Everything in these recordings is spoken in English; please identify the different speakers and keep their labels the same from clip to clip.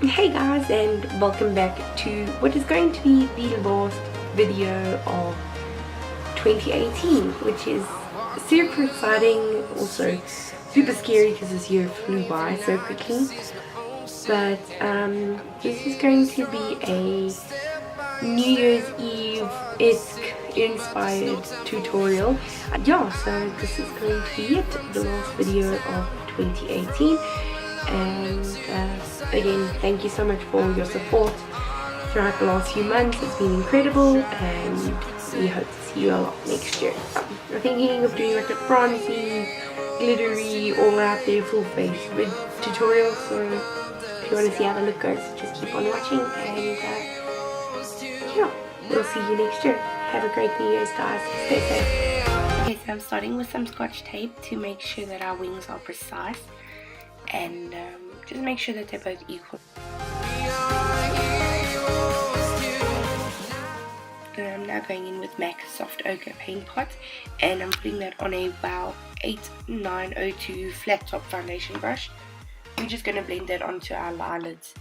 Speaker 1: Hey guys, and welcome back to what is going to be the last video of 2018, which is super exciting, also super scary because this year flew by so quickly. But this is going to be a New Year's Eve-esque inspired tutorial. Yeah, so this is going to be it, the last video of 2018. And again, thank you so much for your support throughout the last few months. It's been incredible, and we hope to see you a lot next year. I'm thinking of doing like a bronzey, glittery, all out there full face vid tutorial. So if you want to see how the look goes, just keep on watching, and yeah, we'll see you next year. Have a great New Year's, guys. Stay safe. Okay, so I'm starting with some Scotch tape to make sure that our wings are precise, and just make sure that they're both equal. I'm now going in with MAC Soft Ochre Paint Pot, and I'm putting that on a Wow 8902 flat top foundation brush. We're just going to blend that onto our eyelids,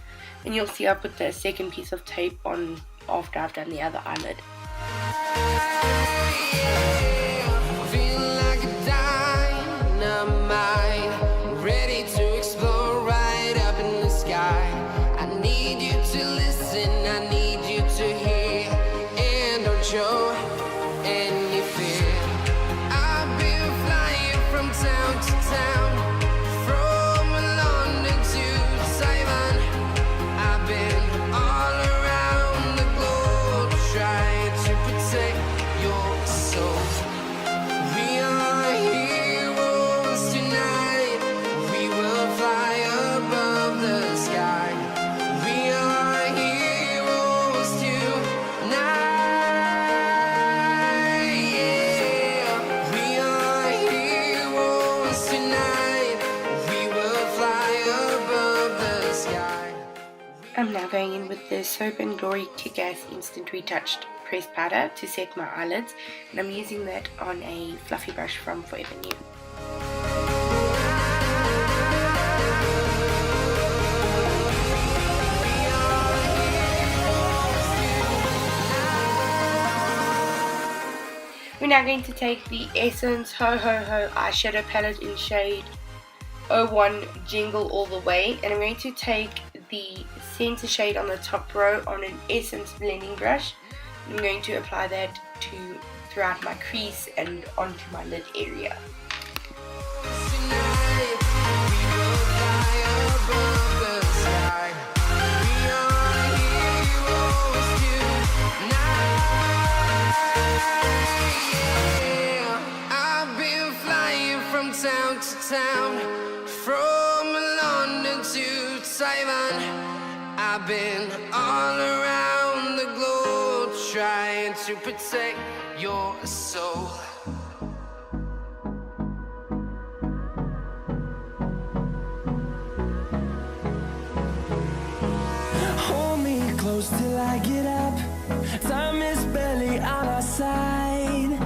Speaker 1: and you'll see I put the second piece of tape on after I've done the other eyelid. I'm now going in with the Soap & Glory Kick-Ass Instant Retouched Pressed Powder to set my eyelids, and I'm using that on a fluffy brush from Forever New. We're now going to take the Essence Ho Ho Ho eyeshadow palette in shade 01 Jingle All The Way, and I'm going to take the center shade on the top row on an Essence blending brush. I'm going to apply that throughout my crease and onto my lid area.
Speaker 2: I've been flying from town to town, from London to Taiwan. I've been all around the globe trying to protect your soul. Hold me close till I get up. Time is barely on our side.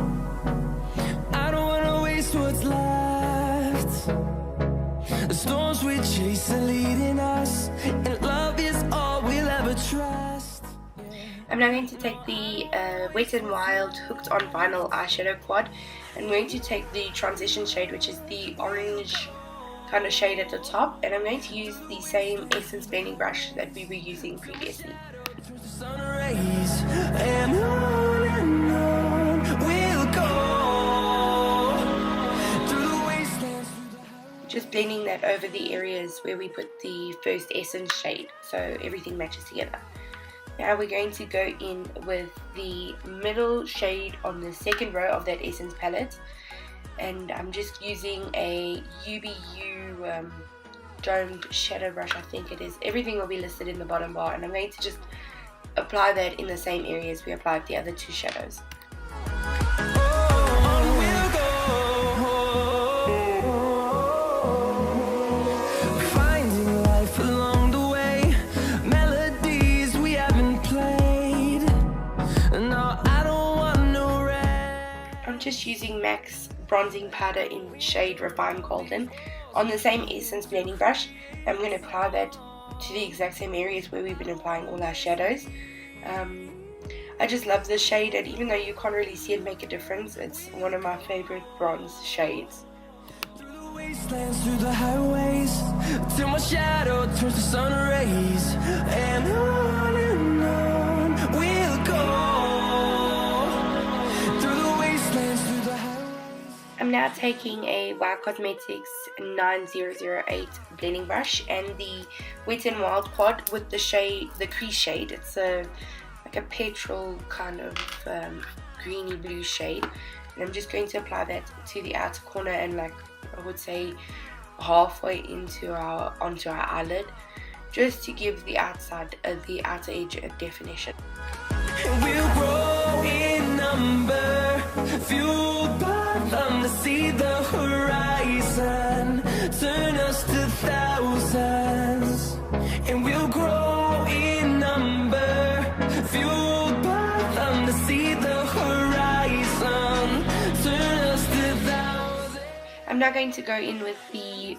Speaker 2: I don't wanna waste what's left. The storms we chase are leading us, and love is all we'll ever trust.
Speaker 1: I'm now going to take the Wet n Wild Hooked on Vinyl eyeshadow quad. I'm going to take the transition shade, which is the orange kind of shade at the top, and I'm going to use the same Essence blending brush that we were using previously. Just blending that over the areas where we put the first Essence shade, so everything matches together. Now we're going to go in with the middle shade on the second row of that Essence palette, and I'm just using a UBU domed shadow brush, I think it is. Everything will be listed in the bottom bar, and I'm going to just apply that in the same areas we applied the other two shadows. I'm just using MAC's bronzing powder in shade Refined Golden on the same Essence blending brush. I'm going to apply that to the exact same areas where we've been applying all our shadows. I just love this shade, and even though you can't really see it make a difference, it's one of my favorite bronze shades.
Speaker 2: Wastelands through the highways, till my shadow turns to sun rays, and on we'll go through the wastelands, through the highways.
Speaker 1: I'm now taking a White Cosmetics 9008 blending brush and the Wet n Wild quad with the shade, the Crease shade. It's like a petrol kind of greeny blue shade, and I'm just going to apply that to the outer corner and, like, I would say halfway onto our eyelid, just to give the outside, the outer edge a definition.
Speaker 2: We'll grow in number, fueled by them to see the horizon, turn us to thousands. And we'll grow in number, fueled by them to see the horizon, turn us to thousands.
Speaker 1: I'm now going to go in with the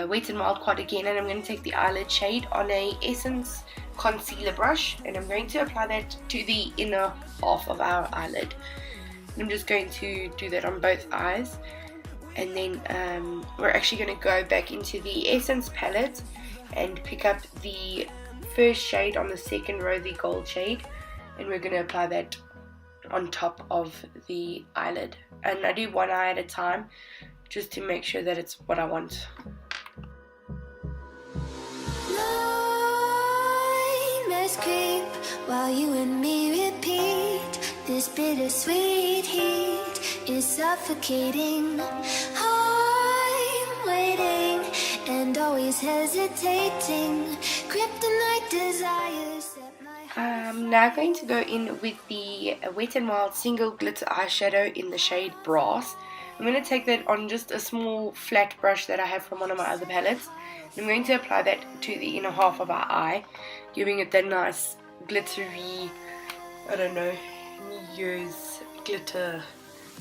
Speaker 1: Wet n Wild quad again, and I'm going to take the eyelid shade on a Essence concealer brush, and I'm going to apply that to the inner half of our eyelid. And I'm just going to do that on both eyes, and then we're actually going to go back into the Essence palette and pick up the first shade on the second row, the gold shade, and we're going to apply that on top of the eyelid. And I do one eye at a time, just to make sure that it's what I want.
Speaker 3: Nightmares creep while you and me repeat. This bittersweet heat is suffocating. I'm waiting and always hesitating. Kryptonite desires set my
Speaker 1: I'm now going to go in with the Wet n Wild single glitter eyeshadow in the shade Brass. I'm going to take that on just a small flat brush that I have from one of my other palettes. I'm going to apply that to the inner half of our eye, giving it that nice glittery, I don't know, New Year's glitter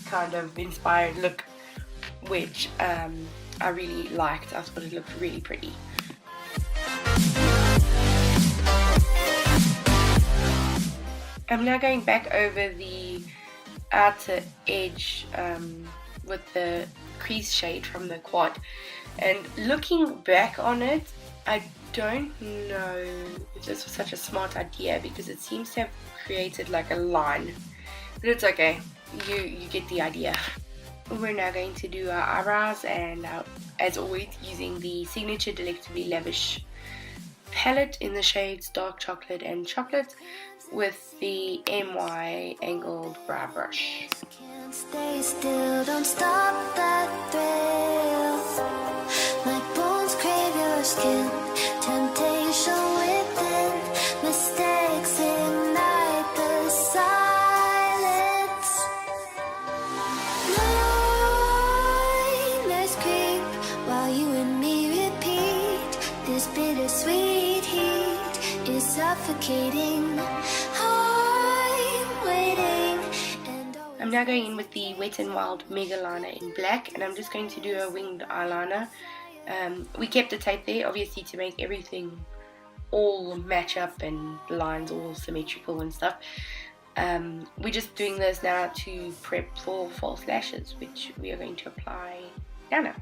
Speaker 1: kind of inspired look, which I really liked. I thought it looked really pretty. I'm now going back over the outer edge with the Crease shade from the quad, and looking back on it, I don't know if this was such a smart idea, because it seems to have created like a line, but it's okay, you get the idea. We're now going to do our eyebrows, and as always using the signature Delectably Lavish palette in the shades Dark Chocolate and Chocolate with the NYE angled brow brush.
Speaker 3: can't stay still, don't stop that thrill. My bones crave your skin, temptation within, mistakes ignite the silence. Nightmares creep while you and me repeat. This bittersweet heat is suffocating. I'm waiting and
Speaker 1: I'm now going in with the Wet n Wild Mega Liner in black, and I'm just going to do a winged eyeliner. We kept the tape there obviously to make everything all match up and lines all symmetrical and stuff. We're just doing this now to prep for false lashes, which we are going to apply now.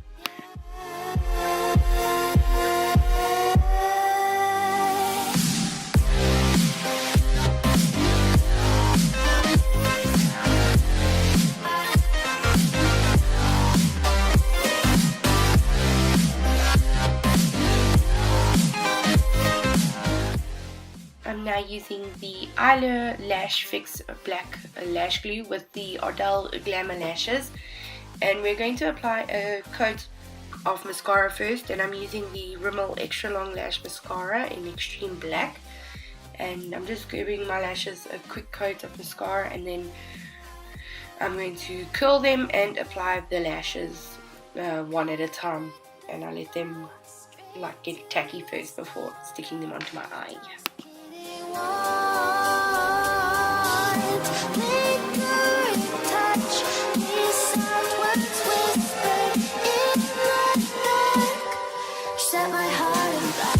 Speaker 1: I'm now using the Eyelure Lash Fix Black Lash Glue with the Ardell Glamour Lashes, and we're going to apply a coat of mascara first, and I'm using the Rimmel Extra Long Lash Mascara in Extreme Black, and I'm just giving my lashes a quick coat of mascara, and then I'm going to curl them and apply the lashes one at a time, and I let them like get tacky first before sticking them onto my eye.
Speaker 3: set my heart in black.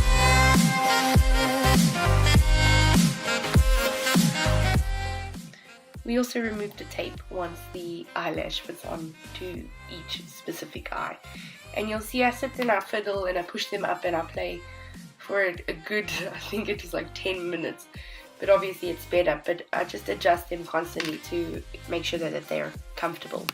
Speaker 1: We also remove the tape once the eyelash fits on to each specific eye. And you'll see I sit and I fiddle and I push them up and I play for a good, I think it was like 10 minutes. But obviously it's sped up, but I just adjust them constantly to make sure that they're comfortable.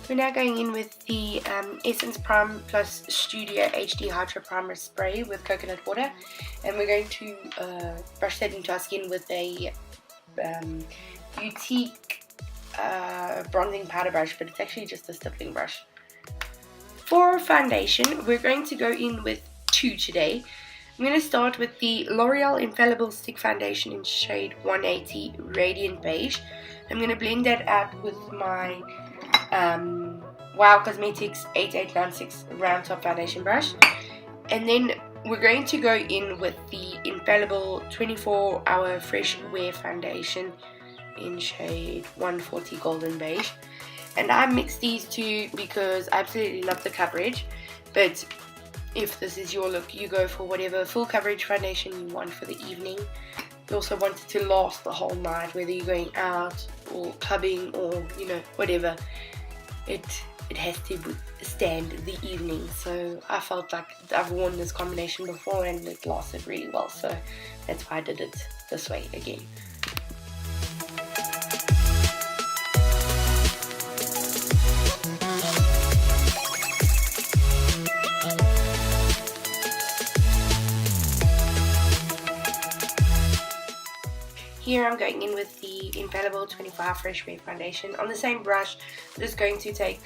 Speaker 1: We're now going in with the Essence Prime Plus Studio HD Hydro Primer Spray with coconut water, and we're going to brush that into our skin with a boutique bronzing powder brush, but it's actually just a stippling brush. For foundation, we're going to go in with two today. I'm going to start with the L'Oreal Infallible Stick Foundation in shade 180 Radiant Beige. I'm going to blend that out with my Wow Cosmetics 8896 Round Top Foundation Brush. And then we're going to go in with the Infallible 24 Hour Fresh Wear Foundation in shade 140 Golden Beige. And I mix these two because I absolutely love the coverage, but if this is your look, you go for whatever full coverage foundation you want for the evening. You also want it to last the whole night, whether you're going out or clubbing or, you know, whatever. It has to stand the evening. So I felt like I've worn this combination before and it lasted really well. So that's why I did it this way again. Here I'm going in with the Infallible 25 Fresh Wear Foundation. On the same brush, I'm just going to take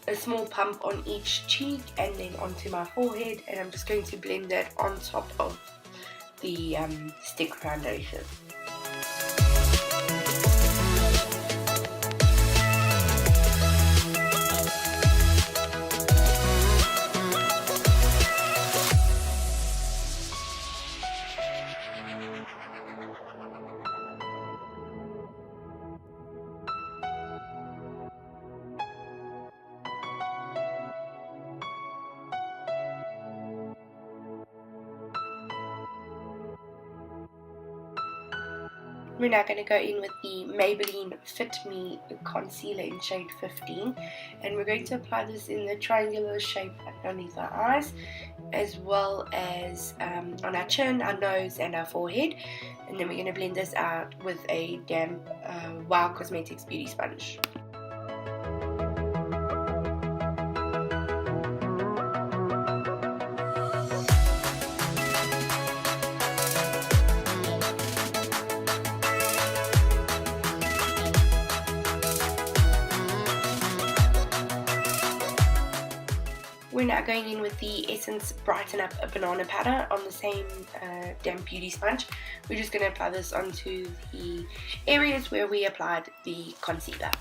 Speaker 1: a small pump on each cheek and then onto my forehead, and I'm just going to blend that on top of the stick foundation. We're now going to go in with the Maybelline Fit Me Concealer in shade 15, and we're going to apply this in the triangular shape underneath our eyes, as well as on our chin, our nose and our forehead. And then we're going to blend this out with a damp Wow Cosmetics Beauty Sponge. We're now going in with the Essence Brighten Up a Banana Powder on the same damp beauty sponge. We're just going to apply this onto the areas where we applied the concealer.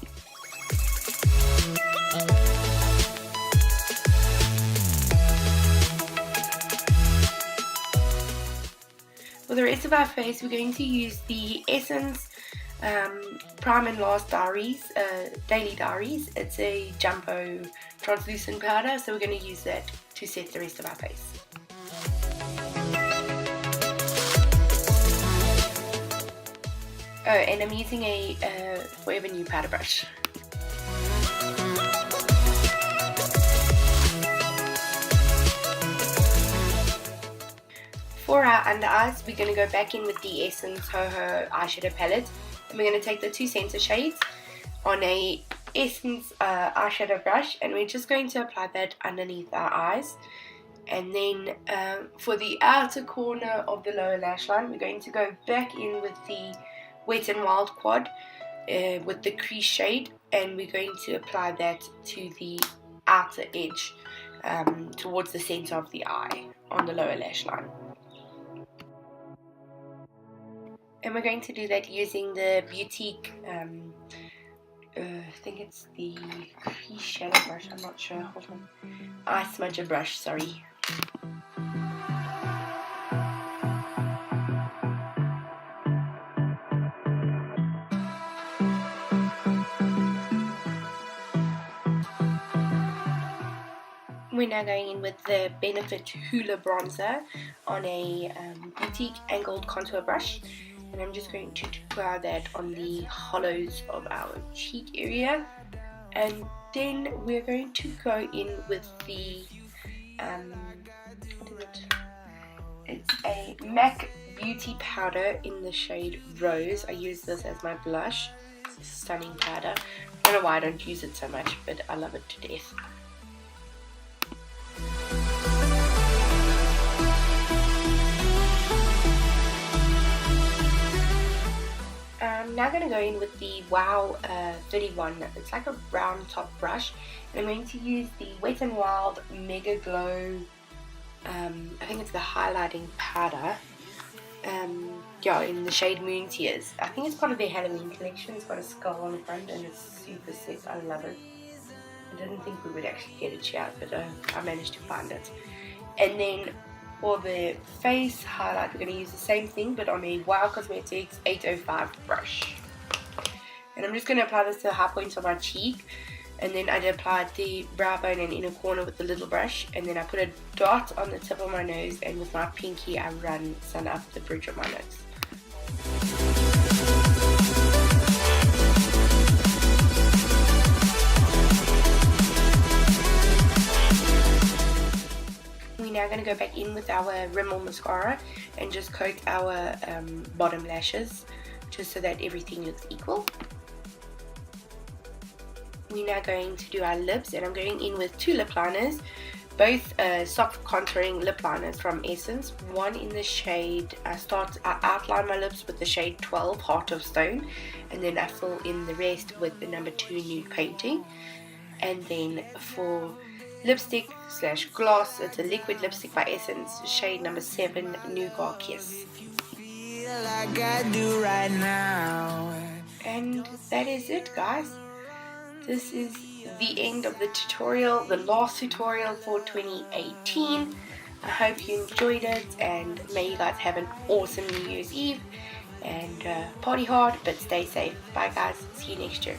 Speaker 1: For the rest of our face, we're going to use the Essence Prime and Last Daily Diaries. It's a jumbo translucent powder, so we're going to use that to set the rest of our face. Oh, and I'm using a Forever New powder brush. For our under eyes, we're going to go back in with the Essence Ho Ho eyeshadow palette, and we're going to take the two center shades on a Essence eyeshadow brush, and we're just going to apply that underneath our eyes. And then for the outer corner of the lower lash line, we're going to go back in with the Wet n Wild quad with the Crease shade, and we're going to apply that to the outer edge towards the center of the eye on the lower lash line. And we're going to do that using the Boutique, I think it's the Crease shadow brush, I'm not sure, hold on, eye smudger brush, sorry. We're now going in with the Benefit Hoola bronzer on a Boutique angled contour brush, and I'm just going to apply that on the hollows of our cheek area, and then we're going to go in with the it's a MAC Beauty powder in the shade Rose. I use this as my blush. It's a stunning powder. I don't know why I don't use it so much, but I love it to death. I'm now going to go in with the Wow 31. It's like a round top brush, and I'm going to use the Wet n Wild Mega Glow, I think it's the highlighting powder, yeah, in the shade Moon Tears. I think it's part of their Halloween collection. It's got a skull on the front and it's super sick. I love it. I didn't think we would actually get it out, but I managed to find it. And then for the face highlight, we're going to use the same thing but on a Wow Cosmetics 805 brush. And I'm just going to apply this to the high points of my cheek, and then I applied the brow bone and inner corner with the little brush, and then I put a dot on the tip of my nose, and with my pinky I run sun up the bridge of my nose. We're now going to go back in with our Rimmel mascara and just coat our bottom lashes, just so that everything looks equal. We're now going to do our lips, and I'm going in with two lip liners, both soft contouring lip liners from Essence. One in the shade, I outline my lips with the shade 12 Heart of Stone, and then I fill in the rest with the number 2 Nude Painting. And then for lipstick slash gloss, it's a liquid lipstick by Essence, shade number 7 Nougat Kiss.
Speaker 2: Like I do right now.
Speaker 1: And that is it, guys. This is the end of the tutorial, the last tutorial for 2018. I hope you enjoyed it, and may you guys have an awesome New Year's Eve, and party hard but stay safe. Bye guys, see you next year.